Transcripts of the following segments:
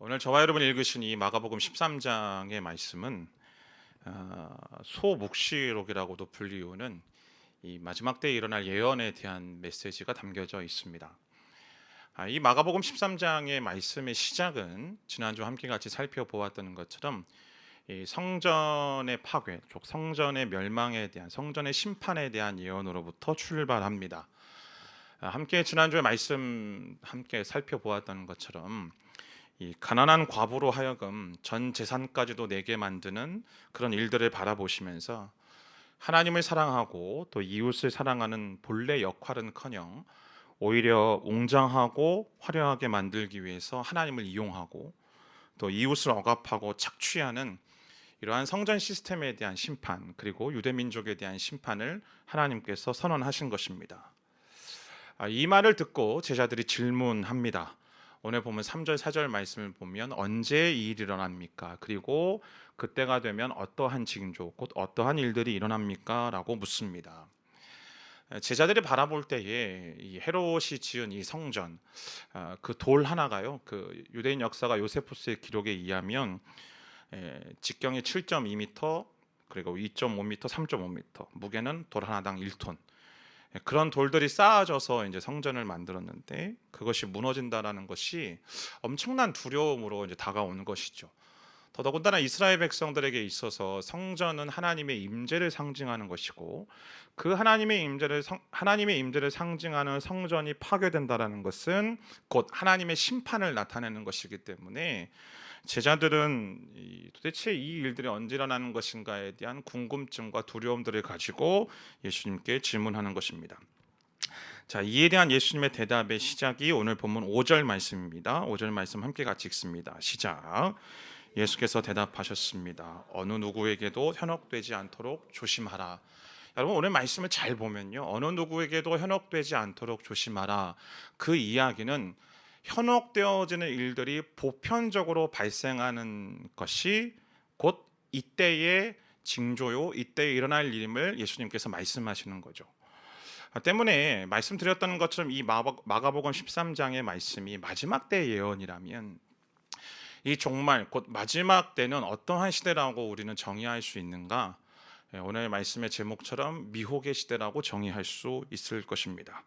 오늘 저와 여러분이 읽으신 이 마가복음 13장의 말씀은 소묵시록이라고도 불리우는 이 마지막 때에 일어날 예언에 대한 메시지가 담겨져 있습니다. 이 마가복음 13장의 말씀의 시작은 지난주 함께 같이 살펴보았던 것처럼 이 성전의 파괴, 즉 성전의 멸망에 대한 성전의 심판에 대한 예언으로부터 출발합니다. 함께 지난주에 말씀 함께 살펴보았던 것처럼 이 가난한 과부로 하여금 전 재산까지도 내게 만드는 그런 일들을 바라보시면서 하나님을 사랑하고 또 이웃을 사랑하는 본래 역할은커녕 오히려 웅장하고 화려하게 만들기 위해서 하나님을 이용하고 또 이웃을 억압하고 착취하는 이러한 성전 시스템에 대한 심판, 그리고 유대 민족에 대한 심판을 하나님께서 선언하신 것입니다. 이 말을 듣고 제자들이 질문합니다. 오늘 보면 3절 4절 말씀을 보면 언제 이 일이 일어납니까? 그리고 그때가 되면 어떠한 징조, 곧 어떠한 일들이 일어납니까? 라고 묻습니다. 제자들이 바라볼 때에 이 헤롯이 지은 이 성전, 그 돌 하나가요, 그 유대인 역사가 요세푸스의 기록에 의하면 직경이 7.2m, 그리고 2.5m, 3.5m, 무게는 돌 하나당 1톤. 그런 돌들이 쌓아져서 이제 성전을 만들었는데 그것이 무너진다라는 것이 엄청난 두려움으로 이제 다가오는 것이죠. 더더군다나 이스라엘 백성들에게 있어서 성전은 하나님의 임재를 상징하는 것이고, 그 하나님의 임재를 상징하는 성전이 파괴된다라는 것은 곧 하나님의 심판을 나타내는 것이기 때문에 제자들은 도대체 이 일들이 언제 일어나는 것인가에 대한 궁금증과 두려움들을 가지고 예수님께 질문하는 것입니다. 자, 이에 대한 예수님의 대답의 시작이 오늘 본문 5절 말씀입니다. 5절 말씀 함께 같이 읽습니다. 시작. 예수께서 대답하셨습니다. 어느 누구에게도 현혹되지 않도록 조심하라. 여러분, 오늘 말씀을 잘 보면요, 어느 누구에게도 현혹되지 않도록 조심하라. 그 이야기는 현혹되어지는 일들이 보편적으로 발생하는 것이 곧 이때의 징조요, 이때에 일어날 일임을 예수님께서 말씀하시는 거죠. 때문에 말씀드렸던 것처럼 이 마가복음 13장의 말씀이 마지막 때의 예언이라면 이 종말 곧 마지막 때는 어떠한 시대라고 우리는 정의할 수 있는가? 오늘 말씀의 제목처럼 미혹의 시대라고 정의할 수 있을 것입니다.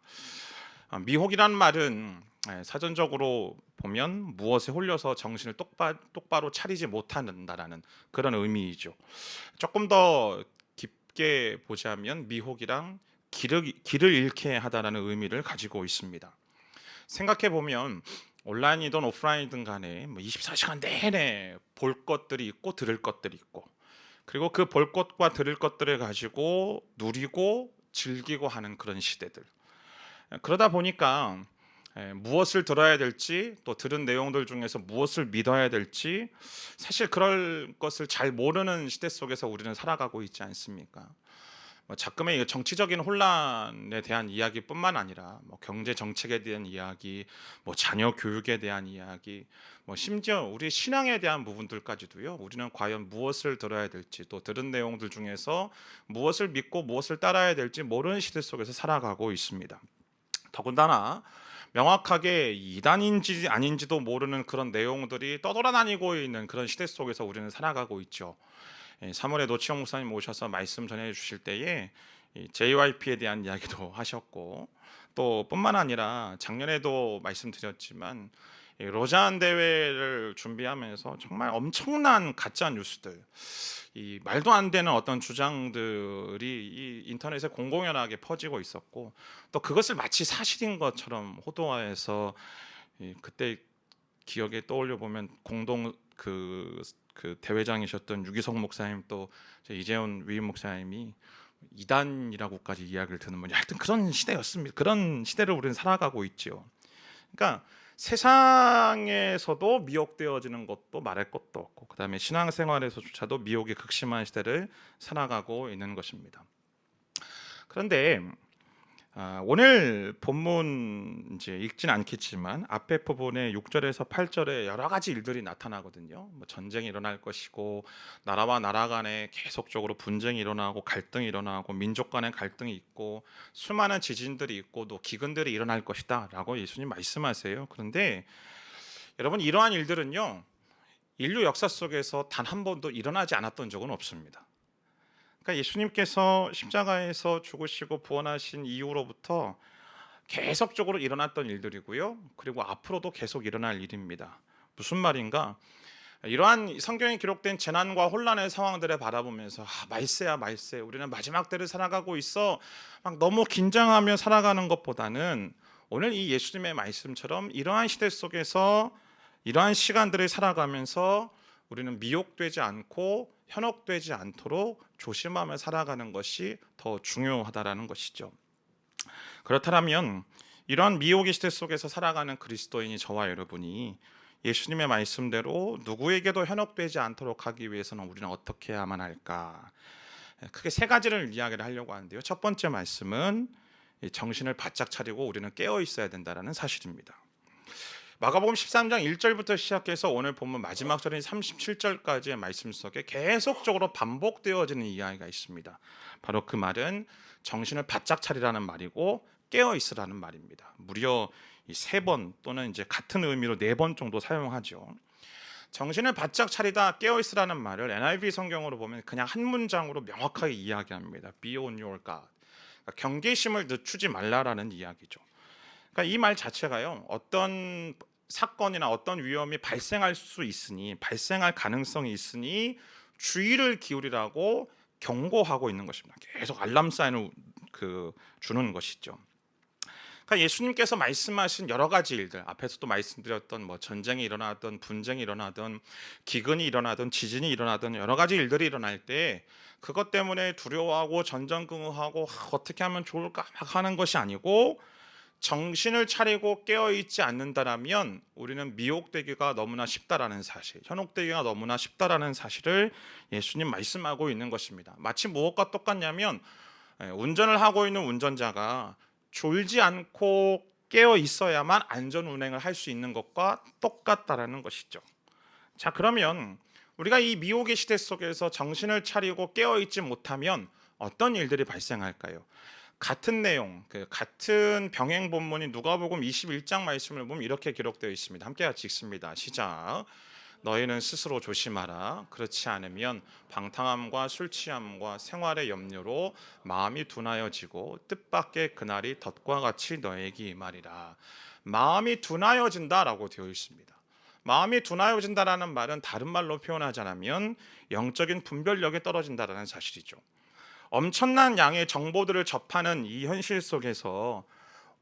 미혹이란 말은 사전적으로 보면 무엇에 홀려서 정신을 똑바로 차리지 못한다라는 그런 의미이죠. 조금 더 깊게 보자면 미혹이랑 길을 잃게 하다라는 의미를 가지고 있습니다. 생각해 보면 온라인이든 오프라인이든 간에 24시간 내내 볼 것들이 있고 들을 것들이 있고, 그리고 그 볼 것과 들을 것들을 가지고 누리고 즐기고 하는 그런 시대들. 그러다 보니까 무엇을 들어야 될지, 또 들은 내용들 중에서 무엇을 믿어야 될지 사실 그럴 것을 잘 모르는 시대 속에서 우리는 살아가고 있지 않습니까? 자금의 정치적인 혼란에 대한 이야기뿐만 아니라 경제 정책에 대한 이야기, 자녀 교육에 대한 이야기, 심지어 우리 신앙에 대한 부분들까지도요. 우리는 과연 무엇을 들어야 될지, 또 들은 내용들 중에서 무엇을 믿고 무엇을 따라야 될지 모르는 시대 속에서 살아가고 있습니다. 더군다나 명확하게 이단인지 아닌지도 모르는 그런 내용들이 떠돌아다니고 있는 그런 시대 속에서 우리는 살아가고 있죠. 3월에 노치영 목사님 오셔서 말씀 전해 주실 때에 JYP에 대한 이야기도 하셨고, 또 뿐만 아니라 작년에도 말씀드렸지만 로잔 대회를 준비하면서 정말 엄청난 가짜 뉴스들, 이 말도 안 되는 어떤 주장들이 이 인터넷에 공공연하게 퍼지고 있었고, 또 그것을 마치 사실인 것처럼 호도화해서 그때 기억에 떠올려 보면 공동 그 대회장이셨던 유기석 목사님, 또 이재훈 위임 목사님이 이단이라고까지 이야기를 듣는 분이, 하여튼 그런 시대였습니다. 그런 시대를 우리는 살아가고 있지요. 그러니까 세상에서도 미혹되어지는 것도 말할 것도 없고, 그다음에 신앙생활에서조차도 미혹이 극심한 시대를 살아가고 있는 것입니다. 그런데 오늘 본문 이제 읽진 않겠지만 앞에 부분에 6절에서 8절에 여러 가지 일들이 나타나거든요. 전쟁이 일어날 것이고, 나라와 나라 간에 계속적으로 분쟁이 일어나고 갈등이 일어나고, 민족 간의 갈등이 있고, 수많은 지진들이 있고, 또 기근들이 일어날 것이다라고 예수님 말씀하세요. 그런데 여러분, 이러한 일들은요, 인류 역사 속에서 단 한 번도 일어나지 않았던 적은 없습니다. 그러니까 예수님께서 십자가에서 죽으시고 부활하신 이후로부터 계속적으로 일어났던 일들이고요. 그리고 앞으로도 계속 일어날 일입니다. 무슨 말인가? 이러한 성경에 기록된 재난과 혼란의 상황들을 바라보면서 말세야 말세, 우리는 마지막 때를 살아가고 있어, 막 너무 긴장하며 살아가는 것보다는 오늘 이 예수님의 말씀처럼 이러한 시대 속에서 이러한 시간들을 살아가면서 우리는 미혹되지 않고 현혹되지 않도록 조심하며 살아가는 것이 더 중요하다라는 것이죠. 그렇다면 이러한 미혹의 시대 속에서 살아가는 그리스도인이 저와 여러분이 예수님의 말씀대로 누구에게도 현혹되지 않도록 하기 위해서는 우리는 어떻게 해야만 할까? 크게 세 가지를 이야기를 하려고 하는데요. 첫 번째 말씀은 정신을 바짝 차리고 우리는 깨어 있어야 된다는 사실입니다. 마가복음 13장 1절부터 시작해서 오늘 본문 마지막 절인 37절까지의 말씀 속에 계속적으로 반복되어지는 이야기가 있습니다. 바로 그 말은 정신을 바짝 차리라는 말이고 깨어 있으라는 말입니다. 무려 세 번 또는 이제 같은 의미로 네 번 정도 사용하죠. 정신을 바짝 차리다, 깨어 있으라는 말을 NIV 성경으로 보면 그냥 한 문장으로 명확하게 이야기합니다. Be on your guard. 그러니까 경계심을 늦추지 말라라는 이야기죠. 그러니까 이 말 자체가요, 어떤 사건이나 어떤 위험이 발생할 수 있으니, 발생할 가능성이 있으니 주의를 기울이라고 경고하고 있는 것입니다. 계속 알람 사인을 주는 것이죠. 그러니까 예수님께서 말씀하신 여러 가지 일들, 앞에서도 말씀드렸던 전쟁이 일어나든 분쟁이 일어나든 기근이 일어나든 지진이 일어나든 여러 가지 일들이 일어날 때 그것 때문에 두려워하고 전전긍긍하고 어떻게 하면 좋을까 막 하는 것이 아니고, 정신을 차리고 깨어있지 않는다라면 우리는 미혹되기가 너무나 쉽다라는 사실, 현혹되기가 너무나 쉽다라는 사실을 예수님 말씀하고 있는 것입니다. 마치 무엇과 똑같냐면 운전을 하고 있는 운전자가 졸지 않고 깨어 있어야만 안전 운행을 할 수 있는 것과 똑같다라는 것이죠. 자, 그러면 우리가 이 미혹의 시대 속에서 정신을 차리고 깨어 있지 못하면 어떤 일들이 발생할까요? 같은 내용, 같은 병행 본문인 누가복음 21장 말씀을 보면 이렇게 기록되어 있습니다. 함께 같이 읽습니다. 시작. 너희는 스스로 조심하라. 그렇지 않으면 방탕함과 술 취함과 생활의 염려로 마음이 둔하여지고 뜻밖의 그날이 덫과 같이 너에게 임하리라. 마음이 둔하여진다라고 되어 있습니다. 마음이 둔하여진다라는 말은 다른 말로 표현하자면 영적인 분별력이 떨어진다라는 사실이죠. 엄청난 양의 정보들을 접하는 이 현실 속에서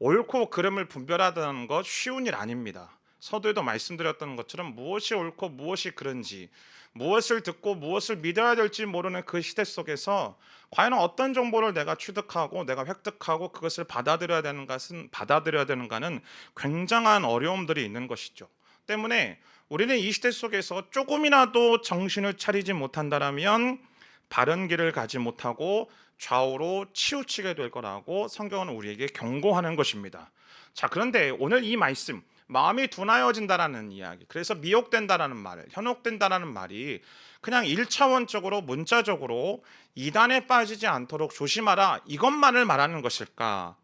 옳고 그름을 분별하다는 것 쉬운 일 아닙니다. 서두에도 말씀드렸던 것처럼 무엇이 옳고 무엇이 그른지, 무엇을 듣고 무엇을 믿어야 될지 모르는 그 시대 속에서 과연 어떤 정보를 내가 취득하고 내가 획득하고 그것을 받아들여야 되는가는 굉장한 어려움들이 있는 것이죠. 때문에 우리는 이 시대 속에서 조금이라도 정신을 차리지 못한다면 바른 길을 가지 못하고 좌우로 치우치게 될 거라고 성경은 우리에게 경고하는 것입니다. 자, 그런데 오늘 이 말씀, 마음이 둔하여진다라는 이야기, 그래서 미혹된다라는 말, 현혹된다라는 말이 그냥 1차원적으로 문자적으로 이단에 빠지지 않도록 조심하라, 이것만을 말하는 것일까?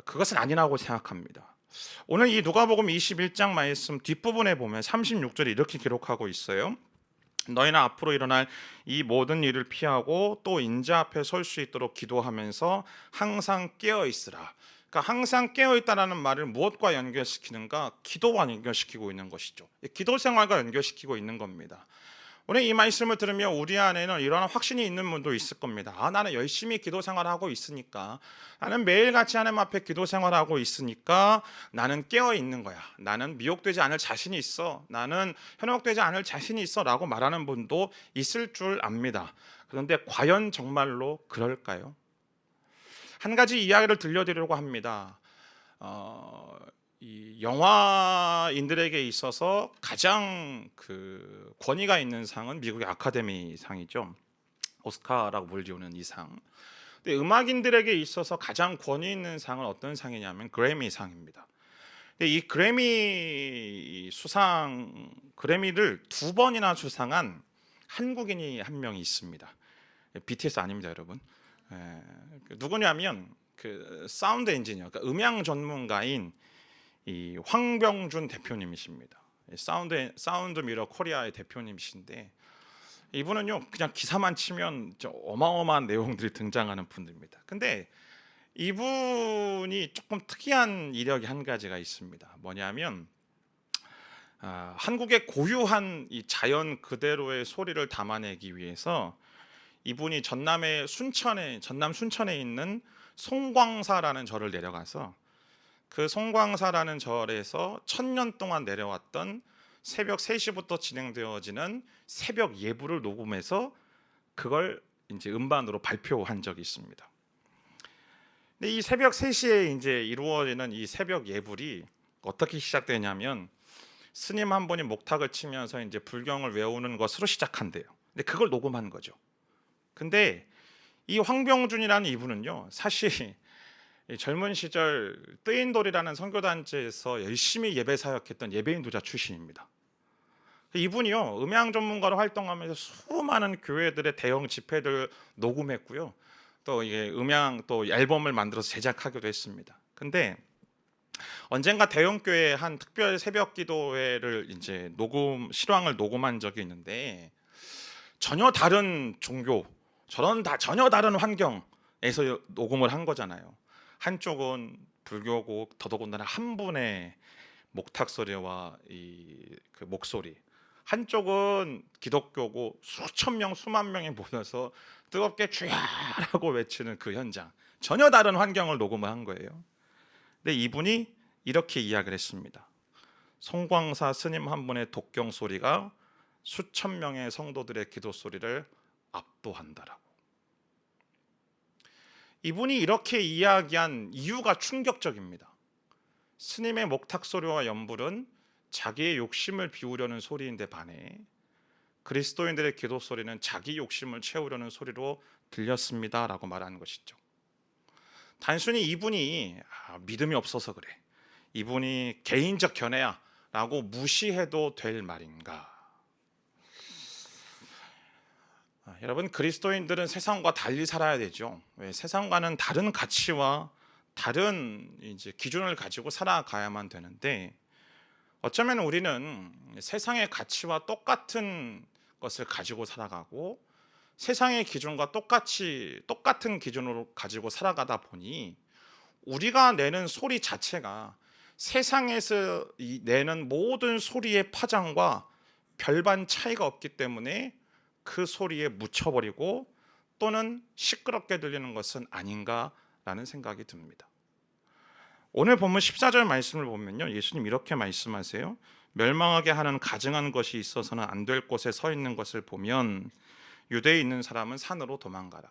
그것은 아니라고 생각합니다. 오늘 이 누가복음 21장 말씀 뒷부분에 보면 36절에 이렇게 기록하고 있어요. 너희는 앞으로 일어날 이 모든 일을 피하고 또 인자 앞에 설 수 있도록 기도하면서 항상 깨어 있으라. 그러니까 항상 깨어 있다라는 말을 무엇과 연결시키는가? 기도와 연결시키고 있는 것이죠. 기도 생활과 연결시키고 있는 겁니다. 오늘 이 말씀을 들으면 우리 안에는 이러한 확신이 있는 분도 있을 겁니다. 나는 열심히 기도 생활하고 있으니까, 나는 매일같이 하나님 앞에 기도 생활하고 있으니까 나는 깨어 있는 거야. 나는 미혹되지 않을 자신이 있어. 나는 현혹되지 않을 자신이 있어 라고 말하는 분도 있을 줄 압니다. 그런데 과연 정말로 그럴까요? 한 가지 이야기를 들려드리려고 합니다. 이 영화인들에게 있어서 가장 권위가 있는 상은 미국의 아카데미 상이죠. 오스카라고 불리우는 이 상. 근데 음악인들에게 있어서 가장 권위 있는 상은 어떤 상이냐면 그래미 상입니다. 근데 이 그래미를 두 번이나 수상한 한국인이 한 명이 있습니다. BTS 아닙니다, 여러분. 누구냐면 사운드 엔지니어, 그러니까 음향 전문가인 이 황병준 대표님이십니다. 사운드 미러 코리아의 대표님이신데 이분은요 그냥 기사만 치면 어마어마한 내용들이 등장하는 분입니다. 근데 이분이 조금 특이한 이력이 한 가지가 있습니다. 뭐냐면 한국의 고유한 이 자연 그대로의 소리를 담아내기 위해서 이분이 전남 순천에 있는 송광사라는 절을 내려가서 그 송광사라는 절에서 1000년 동안 내려왔던 새벽 3시부터 진행되어지는 새벽 예불을 녹음해서 그걸 이제 음반으로 발표한 적이 있습니다. 근데 이 새벽 3시에 이제 이루어지는 이 새벽 예불이 어떻게 시작되냐면 스님 한 분이 목탁을 치면서 이제 불경을 외우는 것으로 시작한대요. 근데 그걸 녹음한 거죠. 근데 이 황병준이라는 이분은요, 사실 젊은 시절 뜨인돌이라는 선교단체에서 열심히 예배 사역했던 예배인 도자 출신입니다. 이분이요 음향 전문가로 활동하면서 수많은 교회들의 대형 집회들 녹음했고요. 또 이게 음향 또 앨범을 만들어서 제작하기도 했습니다. 근데 언젠가 대형 교회 한 특별 새벽 기도회를 이제 실황을 녹음한 적이 있는데 전혀 다른 종교, 전혀 다른 환경에서 녹음을 한 거잖아요. 한쪽은 불교고 더더군다나 한 분의 목탁 소리와 그 목소리, 한쪽은 기독교고 수천 명 수만 명이 모여서 뜨겁게 주야라고 외치는 그 현장, 전혀 다른 환경을 녹음을 한 거예요. 근데 이분이 이렇게 이야기를 했습니다. 송광사 스님 한 분의 독경 소리가 수천 명의 성도들의 기도 소리를 압도한다라고. 이분이 이렇게 이야기한 이유가 충격적입니다. 스님의 목탁 소리와 연불은 자기의 욕심을 비우려는 소리인데 반해 그리스도인들의 기도 소리는 자기 욕심을 채우려는 소리로 들렸습니다라고 말하는 것이죠. 단순히 이분이 믿음이 없어서 그래, 이분이 개인적 견해야 라고 무시해도 될 말인가? 여러분, 그리스도인들은 세상과 달리 살아야 되죠. 왜? 세상과는 다른 가치와 다른 이제 기준을 가지고 살아가야만 되는데 어쩌면 우리는 세상의 가치와 똑같은 것을 가지고 살아가고 세상의 기준과 똑같은 기준으로 가지고 살아가다 보니 우리가 내는 소리 자체가 세상에서 내는 모든 소리의 파장과 별반 차이가 없기 때문에 그 소리에 묻혀버리고 또는 시끄럽게 들리는 것은 아닌가라는 생각이 듭니다. 오늘 본문 14절 말씀을 보면요, 예수님 이렇게 말씀하세요. 멸망하게 하는 가증한 것이 있어서는 안 될 곳에 서 있는 것을 보면 유대에 있는 사람은 산으로 도망가라.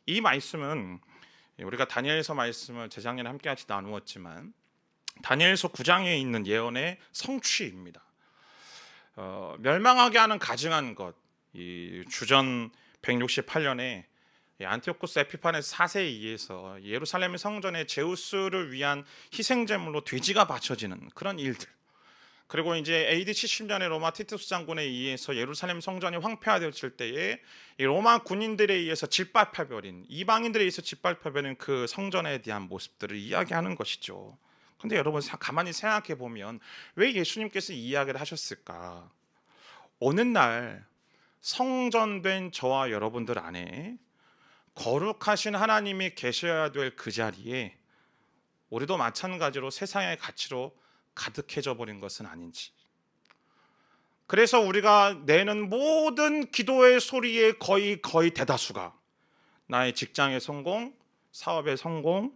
이 말씀은 우리가 다니엘서 말씀을 재작년에 함께 같이 나누었지만 다니엘서 9장에 있는 예언의 성취입니다. 멸망하게 하는 가증한 것, 이 주전 168년에 안티오쿠스 에피파네스 4세에 의해서 예루살렘 성전에 제우스를 위한 희생제물로 돼지가 바쳐지는 그런 일들, 그리고 이제 AD 70년에 로마 티투스 장군에 의해서 예루살렘 성전이 황폐화되었을 때에 이 로마 군인들에 의해서 짓밟혀버린, 이방인들에 의해서 짓밟혀버린 그 성전에 대한 모습들을 이야기하는 것이죠. 근데 여러분 가만히 생각해 보면 왜 예수님께서 이 이야기를 하셨을까? 어느 날 성전된 저와 여러분들 안에 거룩하신 하나님이 계셔야 될 그 자리에 우리도 마찬가지로 세상의 가치로 가득해져 버린 것은 아닌지. 그래서 우리가 내는 모든 기도의 소리의 거의 대다수가 나의 직장의 성공, 사업의 성공,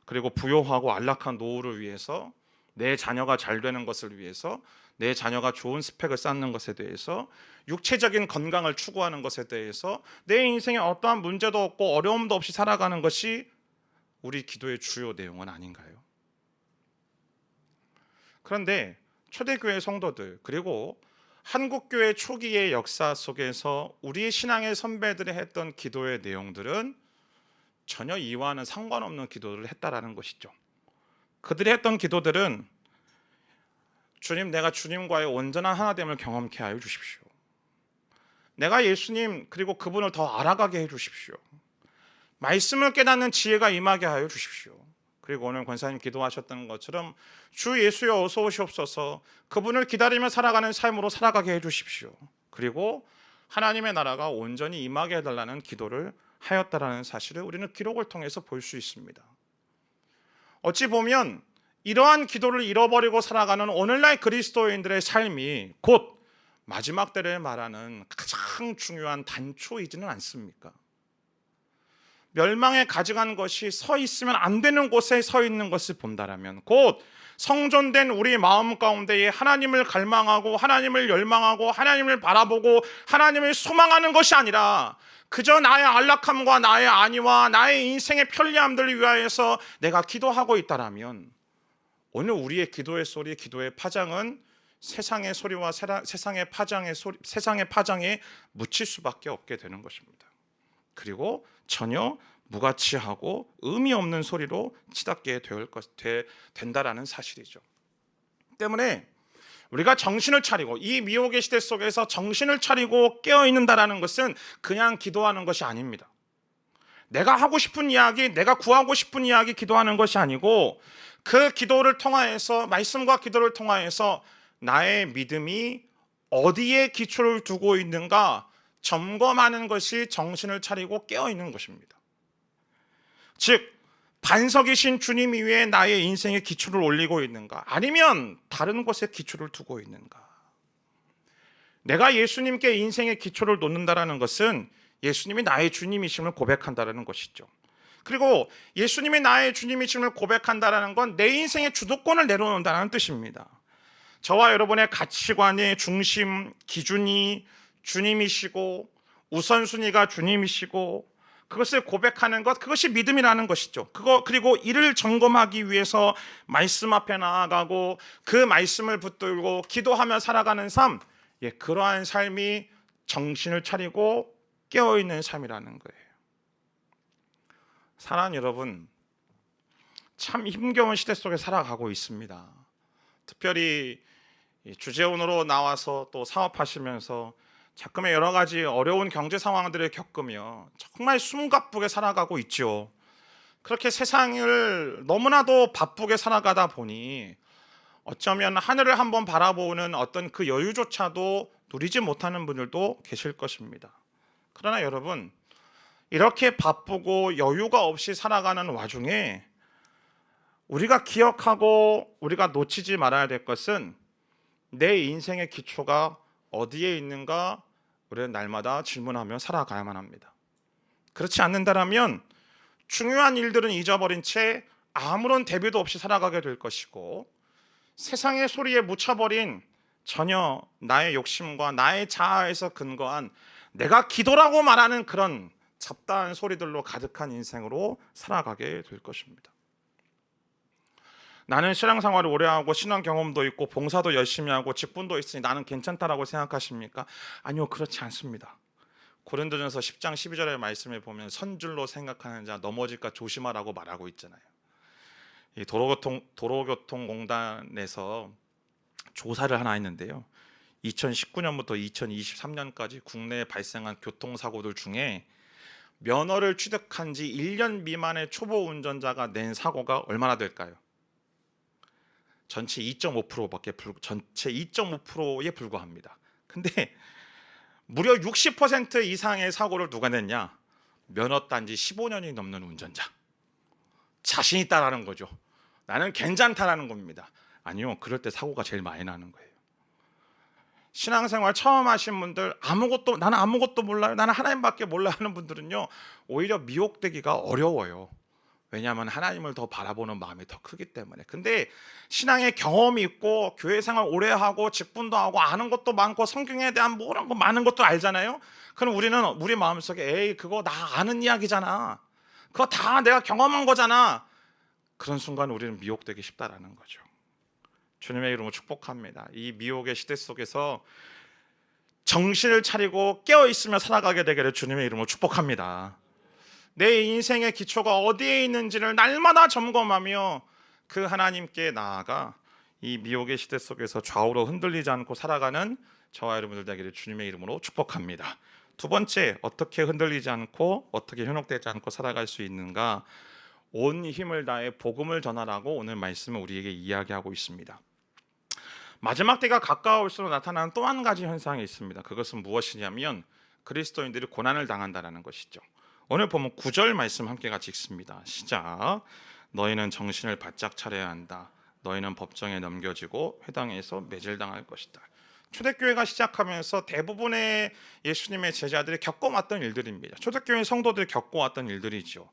그리고 부요하고 안락한 노후를 위해서, 내 자녀가 잘 되는 것을 위해서, 내 자녀가 좋은 스펙을 쌓는 것에 대해서, 육체적인 건강을 추구하는 것에 대해서 내 인생에 어떠한 문제도 없고 어려움도 없이 살아가는 것이 우리 기도의 주요 내용은 아닌가요? 그런데 초대교회 성도들, 그리고 한국교회 초기의 역사 속에서 우리의 신앙의 선배들이 했던 기도의 내용들은 전혀 이와는 상관없는 기도를 했다라는 것이죠. 그들이 했던 기도들은 주님, 내가 주님과의 온전한 하나됨을 경험케 하여 주십시오. 내가 예수님 그리고 그분을 더 알아가게 해 주십시오. 말씀을 깨닫는 지혜가 임하게 하여 주십시오. 그리고 오늘 권사님 기도하셨던 것처럼 주 예수여 어서 오시옵소서, 그분을 기다리며 살아가는 삶으로 살아가게 해주십시오. 그리고 하나님의 나라가 온전히 임하게 해달라는 기도를 하였다라는 사실을 우리는 기록을 통해서 볼 수 있습니다. 어찌 보면 이러한 기도를 잃어버리고 살아가는 오늘날 그리스도인들의 삶이 곧 마지막 때를 말하는 가장 중요한 단초이지는 않습니까? 멸망에 가져간 것이 서 있으면 안 되는 곳에 서 있는 것을 본다라면 곧 성전된 우리 마음 가운데에 하나님을 갈망하고 하나님을 열망하고 하나님을 바라보고 하나님을 소망하는 것이 아니라 그저 나의 안락함과 나의 안위와 나의 인생의 편리함들을 위하여서 내가 기도하고 있다라면 오늘 우리의 기도의 소리, 기도의 파장은 세상의 소리와 세상의 파장에 묻힐 수밖에 없게 되는 것입니다. 그리고 전혀 무가치하고 의미 없는 소리로 치닫게 된다라는 사실이죠. 때문에 우리가 정신을 차리고 이 미혹의 시대 속에서 정신을 차리고 깨어 있는다라는 것은 그냥 기도하는 것이 아닙니다. 내가 하고 싶은 이야기, 내가 구하고 싶은 이야기 기도하는 것이 아니고 그 기도를 통하여서, 말씀과 기도를 통하여서 나의 믿음이 어디에 기초를 두고 있는가 점검하는 것이 정신을 차리고 깨어 있는 것입니다. 즉 반석이신 주님 위에 나의 인생의 기초를 올리고 있는가, 아니면 다른 곳에 기초를 두고 있는가. 내가 예수님께 인생의 기초를 놓는다라는 것은 예수님이 나의 주님이심을 고백한다라는 것이죠. 그리고 예수님이 나의 주님이심을 고백한다라는 건 내 인생의 주도권을 내려놓는다는 뜻입니다. 저와 여러분의 가치관의 중심, 기준이 주님이시고 우선순위가 주님이시고 그것을 고백하는 것, 그것이 믿음이라는 것이죠. 그리고 이를 점검하기 위해서 말씀 앞에 나아가고 그 말씀을 붙들고 기도하며 살아가는 삶, 그러한 삶이 정신을 차리고 깨어있는 삶이라는 거예요. 사랑하는 여러분, 참 힘겨운 시대 속에 살아가고 있습니다. 특별히 주재원으로 나와서 또 사업하시면서 자금의 여러 가지 어려운 경제 상황들을 겪으며 정말 숨가쁘게 살아가고 있죠. 그렇게 세상을 너무나도 바쁘게 살아가다 보니 어쩌면 하늘을 한번 바라보는 어떤 그 여유조차도 누리지 못하는 분들도 계실 것입니다. 그러나 여러분, 이렇게 바쁘고 여유가 없이 살아가는 와중에 우리가 기억하고 우리가 놓치지 말아야 될 것은 내 인생의 기초가 어디에 있는가 우리는 날마다 질문하며 살아가야만 합니다. 그렇지 않는다면 중요한 일들은 잊어버린 채 아무런 대비도 없이 살아가게 될 것이고, 세상의 소리에 묻혀버린 전혀 나의 욕심과 나의 자아에서 근거한 내가 기도라고 말하는 그런 잡다한 소리들로 가득한 인생으로 살아가게 될 것입니다. 나는 신앙생활을 오래 하고 신앙 경험도 있고 봉사도 열심히 하고 직분도 있으니 나는 괜찮다라고 생각하십니까? 아니요, 그렇지 않습니다. 고린도전서 10장 12절의 말씀에 보면 선줄로 생각하는 자 넘어질까 조심하라고 말하고 있잖아요. 이 도로교통공단에서 조사를 하나 했는데요, 2019년부터 2023년까지 국내에 발생한 교통사고들 중에 면허를 취득한 지 1년 미만의 초보 운전자가 낸 사고가 얼마나 될까요? 전체 2.5%에 불과합니다. 근데 무려 60% 이상의 사고를 누가 냈냐? 면허 딴 지 15년이 넘는 운전자. 자신 있다라는 거죠. 나는 괜찮다라는 겁니다. 아니요, 그럴 때 사고가 제일 많이 나는 거예요. 신앙생활 처음 하신 분들, 나는 아무것도 몰라요, 나는 하나님밖에 몰라 하는 분들은요, 오히려 미혹되기가 어려워요. 왜냐하면 하나님을 더 바라보는 마음이 더 크기 때문에. 근데 신앙의 경험이 있고 교회 생활 오래 하고 직분도 하고 아는 것도 많고 성경에 대한 모든 거 많은 것도 알잖아요. 그럼 우리는 우리 마음속에 에이 그거 나 아는 이야기잖아, 그거 다 내가 경험한 거잖아, 그런 순간 우리는 미혹되기 쉽다라는 거죠. 주님의 이름으로 축복합니다. 이 미혹의 시대 속에서 정신을 차리고 깨어있으며 살아가게 되기를 주님의 이름으로 축복합니다. 내 인생의 기초가 어디에 있는지를 날마다 점검하며 그 하나님께 나아가 이 미혹의 시대 속에서 좌우로 흔들리지 않고 살아가는 저와 여러분들 되기를 주님의 이름으로 축복합니다. 두 번째, 어떻게 흔들리지 않고 어떻게 현혹되지 않고 살아갈 수 있는가? 온 힘을 다해 복음을 전하라고 오늘 말씀은 우리에게 이야기하고 있습니다. 마지막 때가 가까울수록 나타나는 또 한 가지 현상이 있습니다. 그것은 무엇이냐면 그리스도인들이 고난을 당한다는 것이죠. 오늘 보면 9절 말씀 함께 같이 읽습니다. 시작. 너희는 정신을 바짝 차려야 한다. 너희는 법정에 넘겨지고 회당에서 매질당할 것이다. 초대교회가 시작하면서 대부분의 예수님의 제자들이 겪어왔던 일들입니다. 초대교회 성도들이 겪어왔던 일들이죠.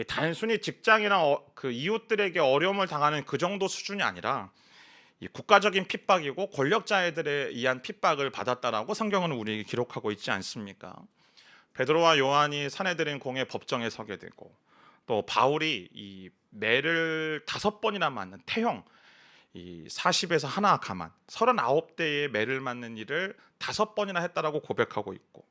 단순히 직장이나 그 이웃들에게 어려움을 당하는 그 정도 수준이 아니라 이 국가적인 핍박이고 권력자들에 의한 핍박을 받았다라고 성경은 우리에게 기록하고 있지 않습니까? 베드로와 요한이 사내들인 공의 법정에 서게 되고, 또 바울이 이 매를 5번이나 맞는 태형, 이 40에서 하나 가만 39대의 매를 맞는 일을 5번이나 했다라고 고백하고 있고,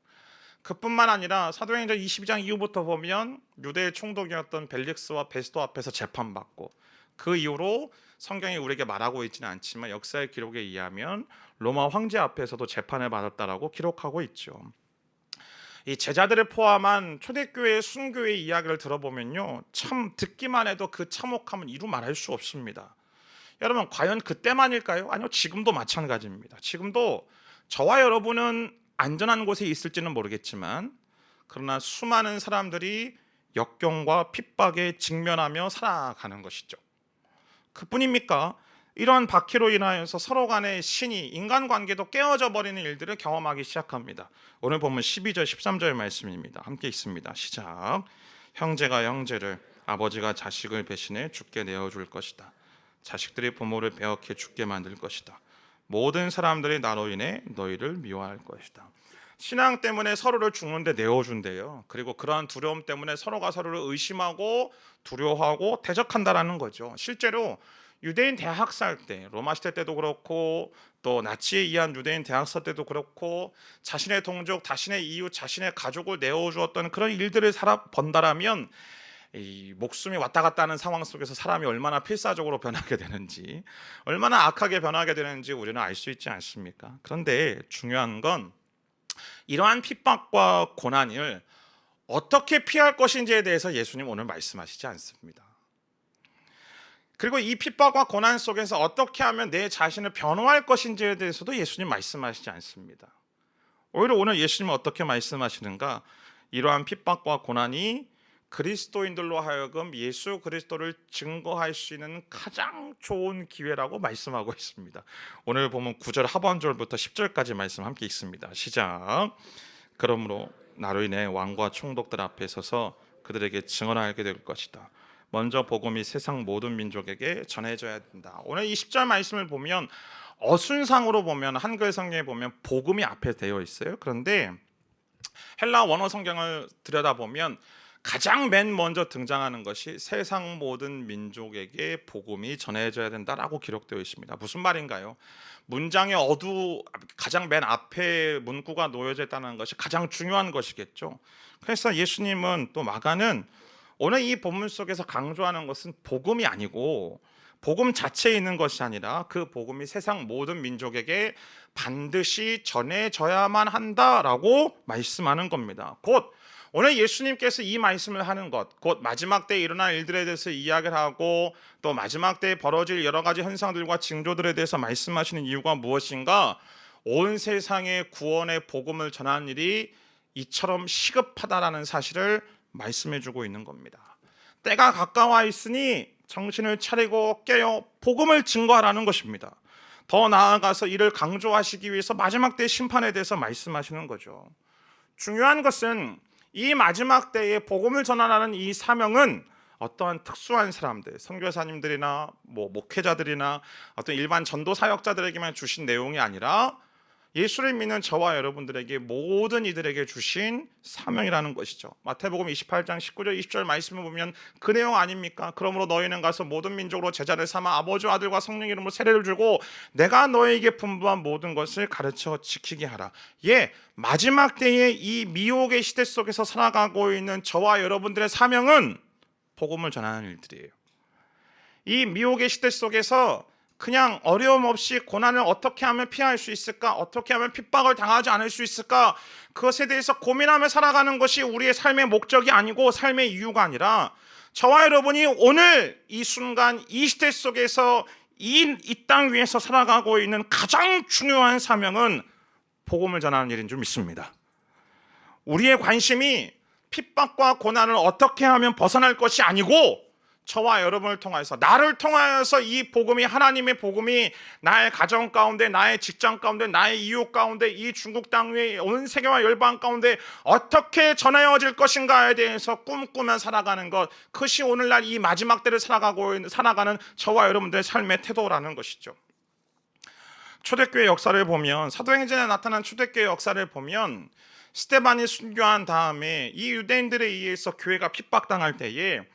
그뿐만 아니라 사도행전 22장 이후부터 보면 유대의 총독이었던 벨릭스와 베스도 앞에서 재판받고, 그 이후로 성경이 우리에게 말하고 있지는 않지만 역사의 기록에 의하면 로마 황제 앞에서도 재판을 받았다라고 기록하고 있죠. 이 제자들을 포함한 초대교회의 순교의 이야기를 들어보면요, 참 듣기만 해도 그 참혹함은 이루 말할 수 없습니다. 여러분, 과연 그때만일까요? 아니요, 지금도 마찬가지입니다. 지금도 저와 여러분은 안전한 곳에 있을지는 모르겠지만, 그러나 수많은 사람들이 역경과 핍박에 직면하며 살아가는 것이죠. 그뿐입니까? 이러한 박해로 인하여서 서로 간의 신이, 인간관계도 깨어져 버리는 일들을 경험하기 시작합니다. 오늘 보면 12절 13절 말씀입니다. 함께 읽습니다. 시작. 형제가 형제를, 아버지가 자식을 배신해 죽게 내어줄 것이다. 자식들이 부모를 배역해 죽게 만들 것이다. 모든 사람들이 나로 인해 너희를 미워할 것이다. 신앙 때문에 서로를 죽는데 내어준대요. 그리고 그러한 두려움 때문에 서로가 서로를 의심하고 두려워하고 대적한다라는 거죠. 실제로 유대인 대학살 때, 로마 시대 때도 그렇고, 또 나치에 의한 유대인 대학살 때도 그렇고, 자신의 동족, 자신의 이웃, 자신의 가족을 내어주었던 그런 일들을 본다라면 이 목숨이 왔다 갔다 하는 상황 속에서 사람이 얼마나 필사적으로 변하게 되는지, 얼마나 악하게 변하게 되는지 우리는 알 수 있지 않습니까? 그런데 중요한 건 이러한 핍박과 고난을 어떻게 피할 것인지에 대해서 예수님 오늘 말씀하시지 않습니다. 그리고 이 핍박과 고난 속에서 어떻게 하면 내 자신을 변호할 것인지에 대해서도 예수님 말씀하시지 않습니다. 오히려 오늘 예수님은 어떻게 말씀하시는가? 이러한 핍박과 고난이 그리스도인들로 하여금 예수 그리스도를 증거할 수 있는 가장 좋은 기회라고 말씀하고 있습니다. 오늘 보면 9절 하반절부터 10절까지 말씀 함께 읽습니다. 시작. 그러므로 나로 인해 왕과 총독들 앞에 서서 그들에게 증언하게 될 것이다. 먼저 복음이 세상 모든 민족에게 전해져야 된다. 오늘 이 10절 말씀을 보면 어순상으로 보면 한글 성경에 보면 복음이 앞에 되어 있어요. 그런데 헬라 원어 성경을 들여다보면 가장 맨 먼저 등장하는 것이 세상 모든 민족에게 복음이 전해져야 된다라고 기록되어 있습니다. 무슨 말인가요? 문장의 가장 맨 앞에 문구가 놓여져 있다는 것이 가장 중요한 것이겠죠. 그래서 예수님은 또 마가는 오늘 이 본문 속에서 강조하는 것은 복음이 아니고 복음 자체에 있는 것이 아니라 그 복음이 세상 모든 민족에게 반드시 전해져야만 한다라고 말씀하는 겁니다. 곧 오늘 예수님께서 이 말씀을 하는 것, 곧 마지막 때에 일어날 일들에 대해서 이야기를 하고 또 마지막 때에 벌어질 여러 가지 현상들과 징조들에 대해서 말씀하시는 이유가 무엇인가? 온 세상에 구원의 복음을 전하는 일이 이처럼 시급하다라는 사실을 말씀해주고 있는 겁니다. 때가 가까워 있으니 정신을 차리고 깨어 복음을 증거하라는 것입니다. 더 나아가서 이를 강조하시기 위해서 마지막 때의 심판에 대해서 말씀하시는 거죠. 중요한 것은 이 마지막 때에 복음을 전하라는 이 사명은 어떠한 특수한 사람들, 선교사님들이나 목회자들이나 어떤 일반 전도 사역자들에게만 주신 내용이 아니라 예수를 믿는 저와 여러분들에게 모든 이들에게 주신 사명이라는 것이죠. 마태복음 28장 19절 20절 말씀을 보면 그 내용 아닙니까? 그러므로 너희는 가서 모든 민족으로 제자를 삼아 아버지와 아들과 성령 이름으로 세례를 주고 내가 너희에게 분부한 모든 것을 가르쳐 지키게 하라. 마지막 때에 이 미혹의 시대 속에서 살아가고 있는 저와 여러분들의 사명은 복음을 전하는 일들이에요. 이 미혹의 시대 속에서 그냥 어려움 없이 고난을 어떻게 하면 피할 수 있을까? 어떻게 하면 핍박을 당하지 않을 수 있을까? 그것에 대해서 고민하며 살아가는 것이 우리의 삶의 목적이 아니고 삶의 이유가 아니라 저와 여러분이 오늘 이 순간 이 시대 속에서 이 땅 위에서 살아가고 있는 가장 중요한 사명은 복음을 전하는 일인 줄 믿습니다. 우리의 관심이 핍박과 고난을 어떻게 하면 벗어날 것이 아니고 저와 여러분을 통해서, 나를 통하여서 이 복음이, 하나님의 복음이 나의 가정 가운데, 나의 직장 가운데, 나의 이웃 가운데, 이 중국 땅 위에 온 세계와 열방 가운데 어떻게 전해질 것인가에 대해서 꿈꾸며 살아가는 것, 그것이 오늘날 이 마지막 때를 살아가는 저와 여러분들의 삶의 태도라는 것이죠. 초대교회 역사를 보면, 사도행전에 나타난 초대교회 역사를 보면 스데반이 순교한 다음에 이 유대인들에 의해서 교회가 핍박당할 때에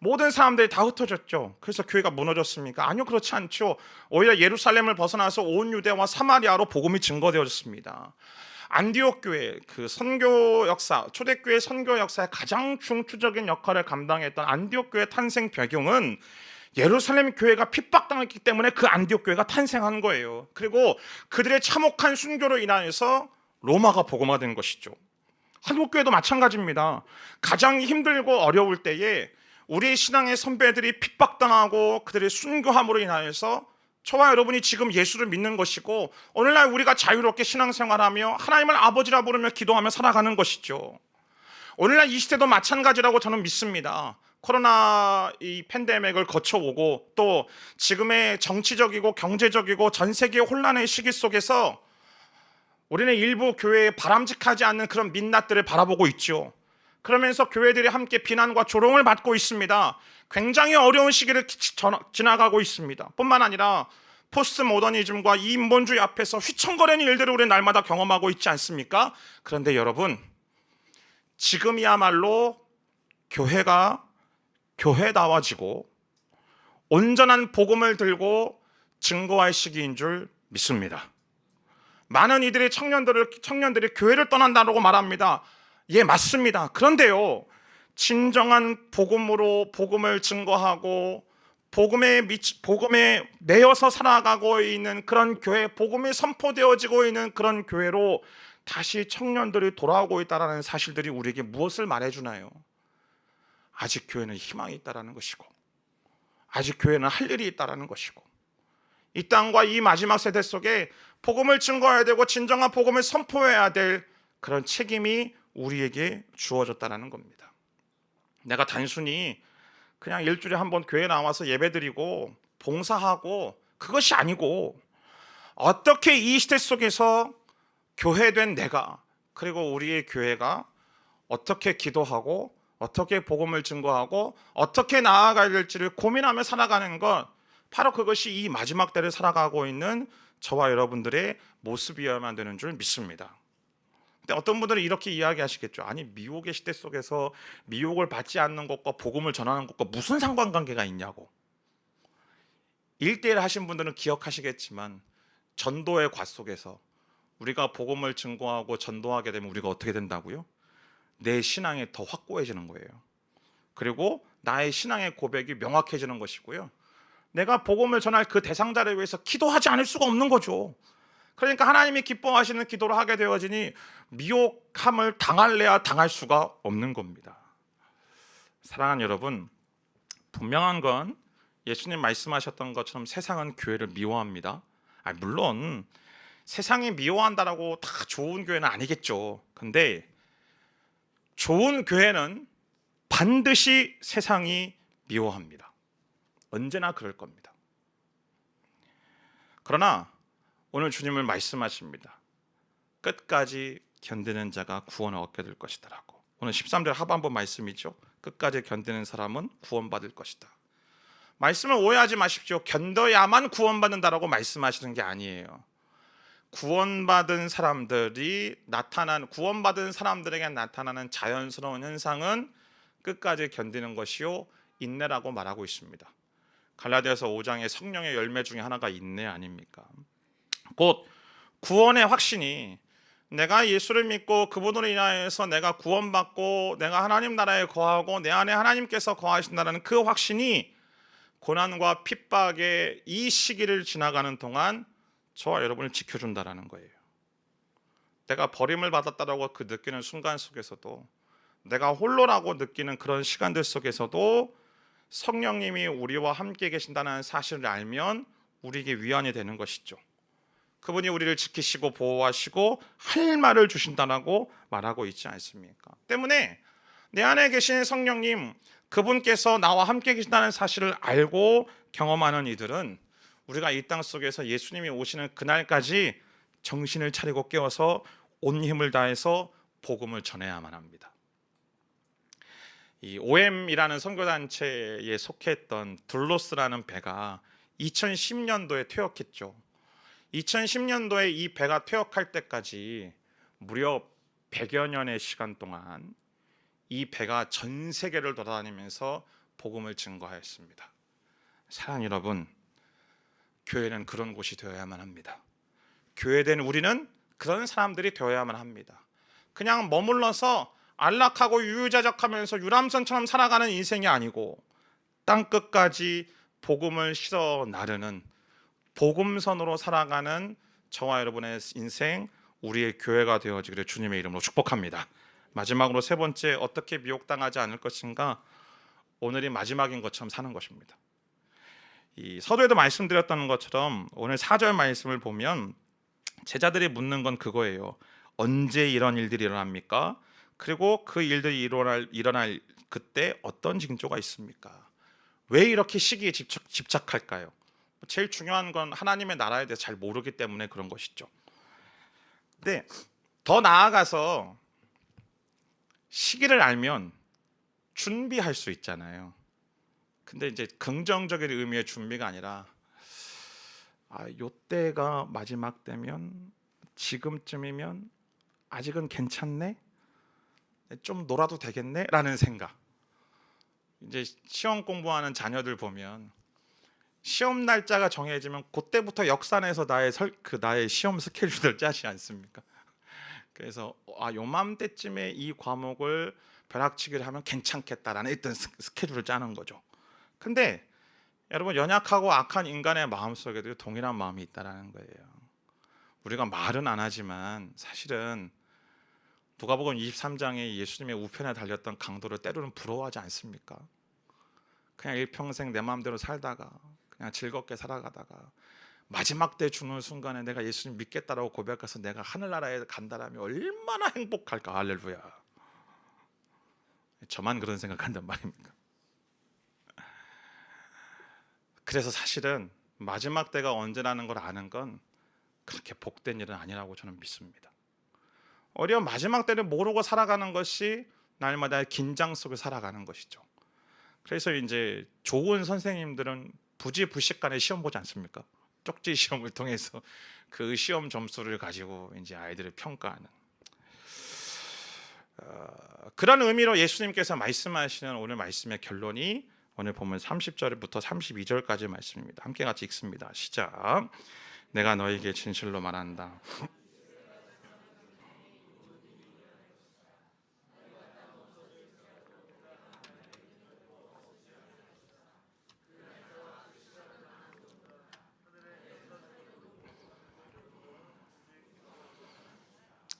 모든 사람들이 다 흩어졌죠. 그래서 교회가 무너졌습니까? 아니요, 그렇지 않죠. 오히려 예루살렘을 벗어나서 온 유대와 사마리아로 복음이 증거되어졌습니다. 안디옥 교회, 그 선교 역사, 초대교회 선교 역사의 가장 중추적인 역할을 감당했던 안디옥 교회 탄생 배경은 예루살렘 교회가 핍박당했기 때문에 그 안디옥 교회가 탄생한 거예요. 그리고 그들의 참혹한 순교로 인하여서 로마가 복음화된 것이죠. 한국 교회도 마찬가지입니다. 가장 힘들고 어려울 때에 우리 신앙의 선배들이 핍박당하고 그들의 순교함으로 인하여서 저와 여러분이 지금 예수를 믿는 것이고, 오늘날 우리가 자유롭게 신앙생활하며 하나님을 아버지라 부르며 기도하며 살아가는 것이죠. 오늘날 이 시대도 마찬가지라고 저는 믿습니다. 코로나 이 팬데믹을 거쳐오고 또 지금의 정치적이고 경제적이고 전 세계 혼란의 시기 속에서 우리는 일부 교회에 바람직하지 않는 그런 민낯들을 바라보고 있죠. 그러면서 교회들이 함께 비난과 조롱을 받고 있습니다. 굉장히 어려운 시기를 지나가고 있습니다. 뿐만 아니라 포스트 모더니즘과 이 인본주의 앞에서 휘청거리는 일들을 우리는 날마다 경험하고 있지 않습니까? 그런데 여러분, 지금이야말로 교회가 교회다워지고 온전한 복음을 들고 증거할 시기인 줄 믿습니다. 많은 이들의 청년들이 교회를 떠난다고 말합니다. 예, 맞습니다. 그런데요, 진정한 복음으로 복음을 증거하고 복음에 매여서 살아가고 있는 그런 교회, 복음이 선포되어지고 있는 그런 교회로 다시 청년들이 돌아오고 있다는 사실들이 우리에게 무엇을 말해주나요? 아직 교회는 희망이 있다는 것이고, 아직 교회는 할 일이 있다는 것이고, 이 땅과 이 마지막 세대 속에 복음을 증거해야 되고 진정한 복음을 선포해야 될 그런 책임이 우리에게 주어졌다는 겁니다. 내가 단순히 그냥 일주일에 한 번 교회 나와서 예배드리고 봉사하고 그것이 아니고, 어떻게 이 시대 속에서 교회된 내가, 그리고 우리의 교회가 어떻게 기도하고 어떻게 복음을 증거하고 어떻게 나아가야 될지를 고민하며 살아가는 것, 바로 그것이 이 마지막 때를 살아가고 있는 저와 여러분들의 모습이어야만 되는 줄 믿습니다. 근데 어떤 분들은 이렇게 이야기하시겠죠. 아니, 미혹의 시대 속에서 미혹을 받지 않는 것과 복음을 전하는 것과 무슨 상관관계가 있냐고. 1대1 하신 분들은 기억하시겠지만, 전도의 과 속에서 우리가 복음을 증거하고 전도하게 되면 우리가 어떻게 된다고요? 내 신앙이 더 확고해지는 거예요. 그리고 나의 신앙의 고백이 명확해지는 것이고요, 내가 복음을 전할 그 대상자를 위해서 기도하지 않을 수가 없는 거죠. 그러니까 하나님이 기뻐하시는 기도를 하게 되어지니 미혹함을 당할래야 당할 수가 없는 겁니다. 사랑하는 여러분, 분명한 건 예수님 말씀하셨던 것처럼 세상은 교회를 미워합니다. 물론 세상이 미워한다라고 다 좋은 교회는 아니겠죠. 근데 좋은 교회는 반드시 세상이 미워합니다. 언제나 그럴 겁니다. 그러나 오늘 주님을 말씀하십니다. 끝까지 견디는 자가 구원을 얻게 될 것이다라고. 오늘 13절 하반부 말씀이죠. 끝까지 견디는 사람은 구원받을 것이다. 말씀을 오해하지 마십시오. 견뎌야만 구원받는다라고 말씀하시는 게 아니에요. 구원받은 사람들에게 나타나는 자연스러운 현상은 끝까지 견디는 것이요 인내라고 말하고 있습니다. 갈라디아서 5장의 성령의 열매 중에 하나가 인내 아닙니까? 곧 구원의 확신이, 내가 예수를 믿고 그분으로 인하여서 내가 구원받고 내가 하나님 나라에 거하고 내 안에 하나님께서 거하신다는 그 확신이 고난과 핍박의 이 시기를 지나가는 동안 저와 여러분을 지켜준다는 거예요. 내가 버림을 받았다라고 그 느끼는 순간 속에서도, 내가 홀로라고 느끼는 그런 시간들 속에서도 성령님이 우리와 함께 계신다는 사실을 알면 우리에게 위안이 되는 것이죠. 그분이 우리를 지키시고 보호하시고 할 말을 주신다라고 말하고 있지 않습니까? 때문에 내 안에 계신 성령님, 그분께서 나와 함께 계신다는 사실을 알고 경험하는 이들은 우리가 이 땅 속에서 예수님이 오시는 그날까지 정신을 차리고 깨워서 온 힘을 다해서 복음을 전해야만 합니다. 이 OM이라는 선교단체에 속했던 둘로스라는 배가 2010년도에 퇴역했죠. 2010년도에 이 배가 퇴역할 때까지 무려 100여 년의 시간 동안 이 배가 전 세계를 돌아다니면서 복음을 증거하였습니다. 사랑하는 여러분, 교회는 그런 곳이 되어야만 합니다. 교회된 우리는 그런 사람들이 되어야만 합니다. 그냥 머물러서 안락하고 유유자적하면서 유람선처럼 살아가는 인생이 아니고 땅끝까지 복음을 실어 나르는 복음선으로 살아가는 저와 여러분의 인생, 우리의 교회가 되어지기를 주님의 이름으로 축복합니다. 마지막으로 세 번째, 어떻게 미혹당하지 않을 것인가? 오늘이 마지막인 것처럼 사는 것입니다. 이 서두에도 말씀드렸던 것처럼 오늘 4절 말씀을 보면 제자들이 묻는 건 그거예요. 언제 이런 일들이 일어납니까? 그리고 그 일들이 일어날 그때 어떤 징조가 있습니까? 왜 이렇게 시기에 집착할까요? 제일 중요한 건 하나님의 나라에 대해서 잘 모르기 때문에 그런 것이죠. 근데 더 나아가서 시기를 알면 준비할 수 있잖아요. 근데 이제 긍정적인 의미의 준비가 아니라 요때가 마지막 때면 지금쯤이면 아직은 괜찮네? 좀 놀아도 되겠네? 라는 생각. 이제 시험 공부하는 자녀들 보면 시험 날짜가 정해지면 그때부터 역산해서 나의 시험 스케줄을 짜지 않습니까? 그래서 요맘때쯤에 이 과목을 벼락치기를 하면 괜찮겠다라는 어떤 스케줄을 짜는 거죠. 근데 여러분, 연약하고 악한 인간의 마음속에도 동일한 마음이 있다라는 거예요. 우리가 말은 안 하지만 사실은 누가복음 23장에 예수님의 우편에 달렸던 강도를 때로는 부러워하지 않습니까? 그냥 일평생 내 마음대로 살다가 그냥 즐겁게 살아가다가 마지막 때 죽는 순간에 내가 예수님 믿겠다라고 고백해서 내가 하늘나라에 간다라면 얼마나 행복할까. 할렐루야. 저만 그런 생각한단 말입니까? 그래서 사실은 마지막 때가 언제라는 걸 아는 건 그렇게 복된 일은 아니라고 저는 믿습니다. 오히려 마지막 때를 모르고 살아가는 것이 날마다 긴장 속에 살아가는 것이죠. 그래서 이제 좋은 선생님들은 부지불식간에 시험 보지 않습니까? 쪽지 시험을 통해서 그 시험 점수를 가지고 이제 아이들을 평가하는 그런 의미로 예수님께서 말씀하시는 오늘 말씀의 결론이 오늘 보면 30절부터 32절까지 말씀입니다. 함께 같이 읽습니다. 시작. 내가 너에게 진실로 말한다.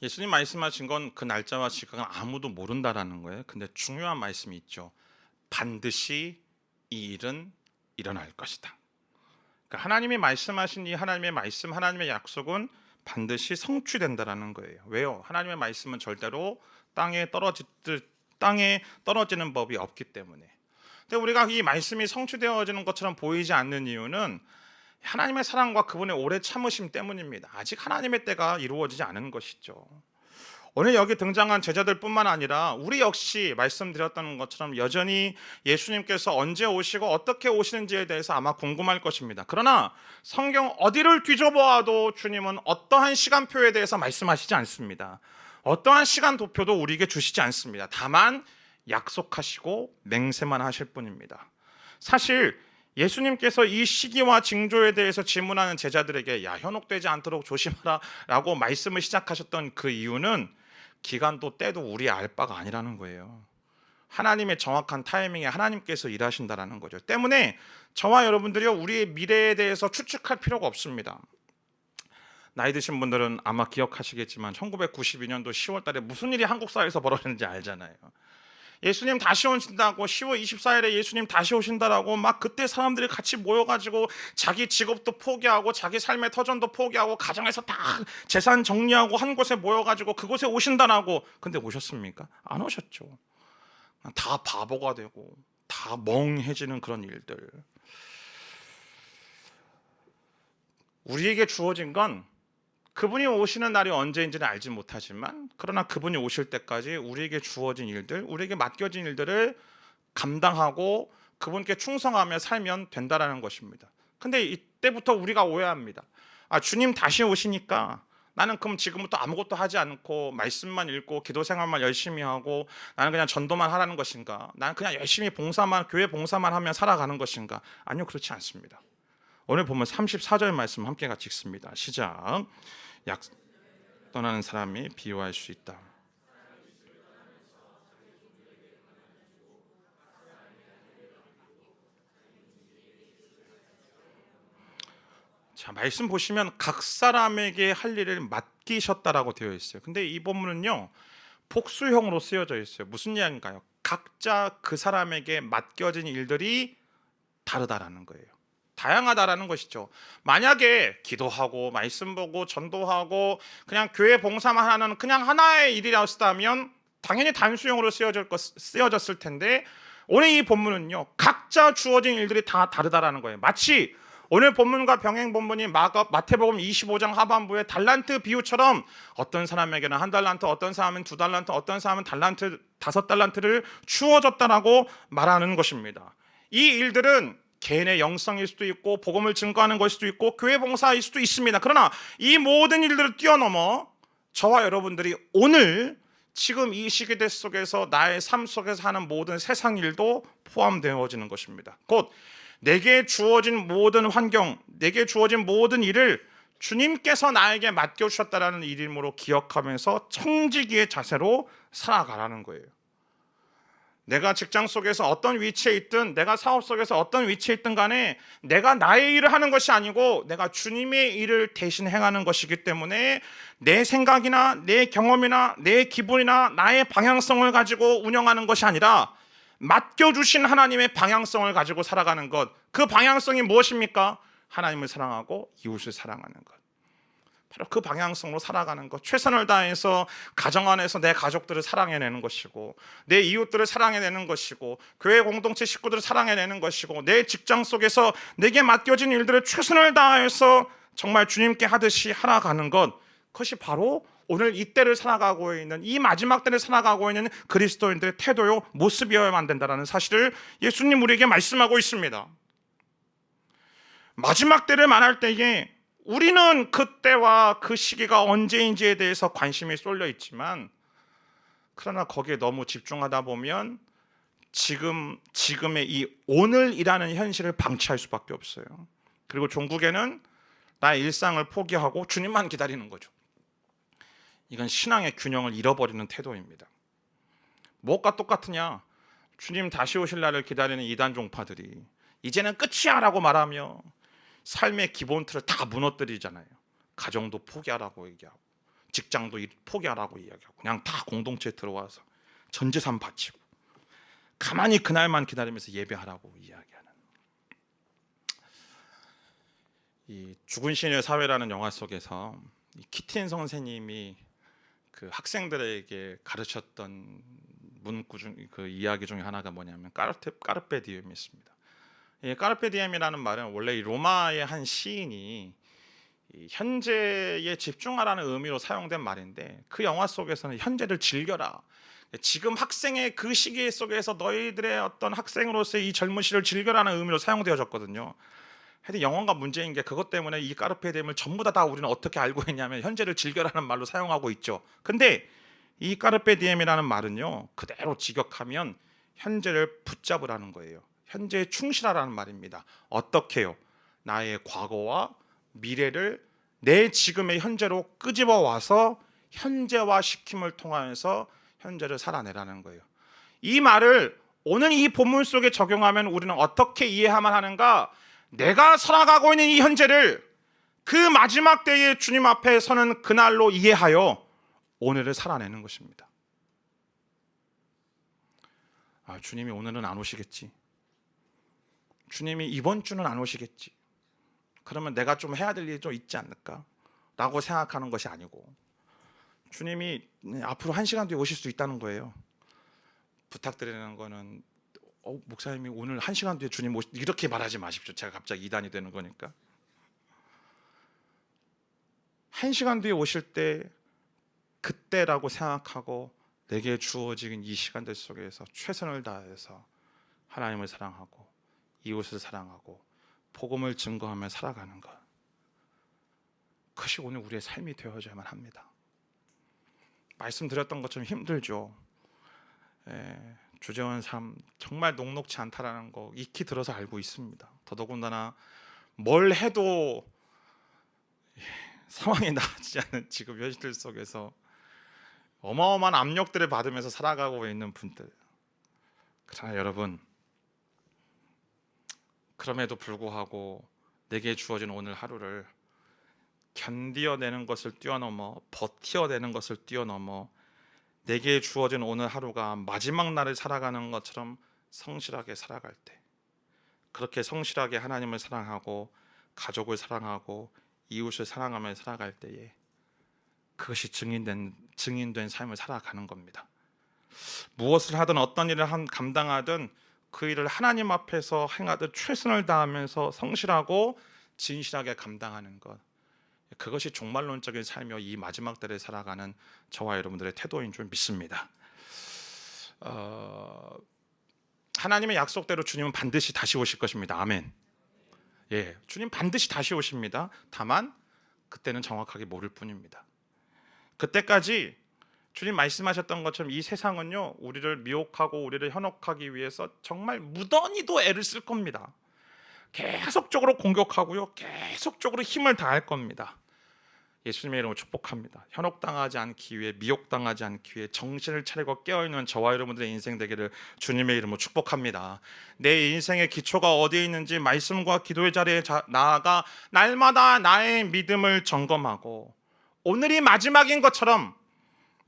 예수님 말씀하신 건 그 날짜와 시각은 아무도 모른다라는 거예요. 근데 중요한 말씀이 있죠. 반드시 이 일은 일어날 것이다. 그러니까 하나님이 말씀하신 이 하나님의 말씀, 하나님의 약속은 반드시 성취된다라는 거예요. 왜요? 하나님의 말씀은 절대로 땅에 떨어지는 법이 없기 때문에. 근데 우리가 이 말씀이 성취되어지는 것처럼 보이지 않는 이유는 하나님의 사랑과 그분의 오래 참으심 때문입니다. 아직 하나님의 때가 이루어지지 않은 것이죠. 오늘 여기 등장한 제자들뿐만 아니라 우리 역시 말씀드렸던 것처럼 여전히 예수님께서 언제 오시고 어떻게 오시는지에 대해서 아마 궁금할 것입니다. 그러나 성경 어디를 뒤져보아도 주님은 어떠한 시간표에 대해서 말씀하시지 않습니다. 어떠한 시간 도표도 우리에게 주시지 않습니다. 다만 약속하시고 맹세만 하실 뿐입니다. 사실 예수님께서 이 시기와 징조에 대해서 질문하는 제자들에게 현혹되지 않도록 조심하라 라고 말씀을 시작하셨던 그 이유는 기간도 때도 우리 알 바가 아니라는 거예요. 하나님의 정확한 타이밍에 하나님께서 일하신다라는 거죠. 때문에 저와 여러분들이요, 우리의 미래에 대해서 추측할 필요가 없습니다. 나이 드신 분들은 아마 기억하시겠지만 1992년도 10월 달에 무슨 일이 한국 사회에서 벌어졌는지 알잖아요. 예수님 다시 오신다고 10월 24일에 예수님 다시 오신다라고 막 그때 사람들이 같이 모여가지고 자기 직업도 포기하고 자기 삶의 터전도 포기하고 가정에서 다 재산 정리하고 한 곳에 모여가지고 그곳에 오신다라고. 근데 오셨습니까? 안 오셨죠. 다 바보가 되고 다 멍해지는 그런 일들. 우리에게 주어진 건 그분이 오시는 날이 언제인지는 알지 못하지만, 그러나 그분이 오실 때까지 우리에게 주어진 일들, 우리에게 맡겨진 일들을 감당하고 그분께 충성하며 살면 된다라는 것입니다. 근데 이때부터 우리가 오해합니다. 주님 다시 오시니까 나는 그럼 지금부터 아무것도 하지 않고 말씀만 읽고 기도 생활만 열심히 하고 나는 그냥 전도만 하라는 것인가? 나는 그냥 열심히 봉사만, 교회 봉사만 하며 살아가는 것인가? 아니요, 그렇지 않습니다. 오늘 보면 34절 말씀 함께 같이 읽습니다. 시작. 약 떠나는 사람이 비유할 수 있다. 자, 말씀 보시면 각 사람에게 할 일을 맡기셨다라고 되어 있어요. 근데 이 본문은요, 복수형으로 쓰여져 있어요. 무슨 이야기인가요? 각자 그 사람에게 맡겨진 일들이 다르다라는 거예요. 다양하다라는 것이죠. 만약에 기도하고 말씀 보고 전도하고 그냥 교회 봉사만 하는 그냥 하나의 일이었다면 당연히 단수형으로 쓰여졌을 텐데, 오늘 이 본문은요, 각자 주어진 일들이 다 다르다라는 거예요. 마치 오늘 본문과 병행 본문이 마태복음 25장 하반부의 달란트 비유처럼 어떤 사람에게는 한 달란트, 어떤 사람은 두 달란트, 어떤 사람은 달란트, 5달란트를 주어졌다라고 말하는 것입니다. 이 일들은 개인의 영성일 수도 있고 복음을 증거하는 것일 수도 있고 교회 봉사일 수도 있습니다. 그러나 이 모든 일들을 뛰어넘어 저와 여러분들이 오늘 지금 이 시기대 속에서 나의 삶 속에서 하는 모든 세상 일도 포함되어지는 것입니다. 곧 내게 주어진 모든 환경, 내게 주어진 모든 일을 주님께서 나에게 맡겨주셨다라는 이름으로 기억하면서 청지기의 자세로 살아가라는 거예요. 내가 직장 속에서 어떤 위치에 있든, 내가 사업 속에서 어떤 위치에 있든 간에 내가 나의 일을 하는 것이 아니고 내가 주님의 일을 대신 행하는 것이기 때문에 내 생각이나 내 경험이나 내 기분이나 나의 방향성을 가지고 운영하는 것이 아니라 맡겨주신 하나님의 방향성을 가지고 살아가는 것. 그 방향성이 무엇입니까? 하나님을 사랑하고 이웃을 사랑하는 것. 바로 그 방향성으로 살아가는 것. 최선을 다해서 가정 안에서 내 가족들을 사랑해내는 것이고, 내 이웃들을 사랑해내는 것이고, 교회 공동체 식구들을 사랑해내는 것이고, 내 직장 속에서 내게 맡겨진 일들을 최선을 다해서 정말 주님께 하듯이 살아가는 것. 그것이 바로 오늘 이 때를 살아가고 있는, 이 마지막 때를 살아가고 있는 그리스도인들의 태도요, 모습이어야만 된다는 사실을 예수님 우리에게 말씀하고 있습니다. 마지막 때를 말할 때에 우리는 그때와 그 시기가 언제인지에 대해서 관심이 쏠려 있지만, 그러나 거기에 너무 집중하다 보면 지금의 이 오늘이라는 현실을 방치할 수밖에 없어요. 그리고 종국에는 나의 일상을 포기하고 주님만 기다리는 거죠. 이건 신앙의 균형을 잃어버리는 태도입니다. 뭐가 똑같으냐? 주님 다시 오실 날을 기다리는 이단 종파들이 이제는 끝이야 라고 말하며 삶의 기본 틀을 다 무너뜨리잖아요. 가정도 포기하라고 얘기하고 직장도 포기하라고 이야기하고 그냥 다 공동체에 들어와서 전 재산 바치고 가만히 그날만 기다리면서 예배하라고 이야기하는, 이 죽은 신의 사회라는 영화 속에서 키틴 선생님이 그 학생들에게 가르쳤던 문구 중 그 이야기 중에 하나가 뭐냐면 까르페 디엠이 있습니다. 이 까르페 디엠이라는 말은 원래 이 로마의 한 시인이 현재에 집중하라는 의미로 사용된 말인데, 그 영화 속에서는 현재를 즐겨라. 지금 학생의 그 시기 속에서 너희들의 어떤 학생으로서의 이 젊은 시를 즐겨라는 의미로 사용되어졌거든요. 하여튼 영어가 문제인 게 그것 때문에 이 까르페 디엠을 전부 다 우리는 어떻게 알고 있냐면 현재를 즐겨라는 말로 사용하고 있죠. 근데 이 까르페 디엠이라는 말은요, 그대로 직역하면 현재를 붙잡으라는 거예요. 현재에 충실하라는 말입니다. 어떻게요? 나의 과거와 미래를 내 지금의 현재로 끄집어 와서 현재화 시킴을 통하여서 현재를 살아내라는 거예요. 이 말을 오늘 이 본문 속에 적용하면 우리는 어떻게 이해하면 하는가? 내가 살아가고 있는 이 현재를 그 마지막 때에 주님 앞에 서는 그날로 이해하여 오늘을 살아내는 것입니다. 주님이 오늘은 안 오시겠지. 주님이 이번 주는 안 오시겠지. 그러면 내가 좀 해야 될 일이 좀 있지 않을까? 라고 생각하는 것이 아니고 주님이 앞으로 1시간 뒤에 오실 수 있다는 거예요. 부탁드리는 거는 목사님이 오늘 1시간 뒤에 주님 이렇게 말하지 마십시오. 제가 갑자기 이단이 되는 거니까. 1시간 뒤에 오실 때 그때라고 생각하고 내게 주어진 이 시간들 속에서 최선을 다해서 하나님을 사랑하고 이웃을 사랑하고 복음을 증거하며 살아가는 것, 그것이 오늘 우리의 삶이 되어져야만 합니다. 말씀드렸던 것처럼 힘들죠. 주재원 삶 정말 녹록지 않다라는 거 익히 들어서 알고 있습니다. 더더군다나 뭘 해도 상황이 나아지지 않는 지금 현실 속에서 어마어마한 압력들을 받으면서 살아가고 있는 분들, 그러나 여러분, 그럼에도 불구하고 내게 주어진 오늘 하루를 견디어내는 것을 뛰어넘어, 버티어내는 것을 뛰어넘어 내게 주어진 오늘 하루가 마지막 날을 살아가는 것처럼 성실하게 살아갈 때, 그렇게 성실하게 하나님을 사랑하고 가족을 사랑하고 이웃을 사랑하며 살아갈 때에 그것이 증인된 삶을 살아가는 겁니다. 무엇을 하든 어떤 일을 감당하든 그 일을 하나님 앞에서 행하듯 최선을 다하면서 성실하고 진실하게 감당하는 것, 그것이 종말론적인 삶이요 이 마지막 때를 살아가는 저와 여러분들의 태도인 줄 믿습니다. 하나님의 약속대로 주님은 반드시 다시 오실 것입니다. 아멘. 주님 반드시 다시 오십니다. 다만 그때는 정확하게 모를 뿐입니다. 그때까지 주님 말씀하셨던 것처럼 이 세상은요 우리를 미혹하고 우리를 현혹하기 위해서 정말 무던히도 애를 쓸 겁니다. 계속적으로 공격하고요, 계속적으로 힘을 다할 겁니다. 예수님의 이름으로 축복합니다. 현혹당하지 않기 위해, 미혹당하지 않기 위해 정신을 차리고 깨어있는 저와 여러분들의 인생 되기를 주님의 이름으로 축복합니다. 내 인생의 기초가 어디에 있는지 말씀과 기도의 자리에 나아가 날마다 나의 믿음을 점검하고 오늘이 마지막인 것처럼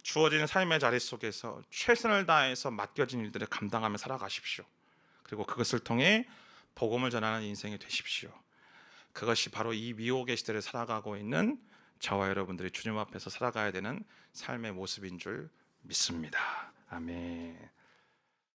주어진 삶의 자리 속에서 최선을 다해서 맡겨진 일들을 감당하며 살아가십시오. 그리고 그것을 통해 복음을 전하는 인생이 되십시오. 그것이 바로 이 미혹의 시대를 살아가고 있는 저와 여러분들이 주님 앞에서 살아가야 되는 삶의 모습인 줄 믿습니다. 아멘.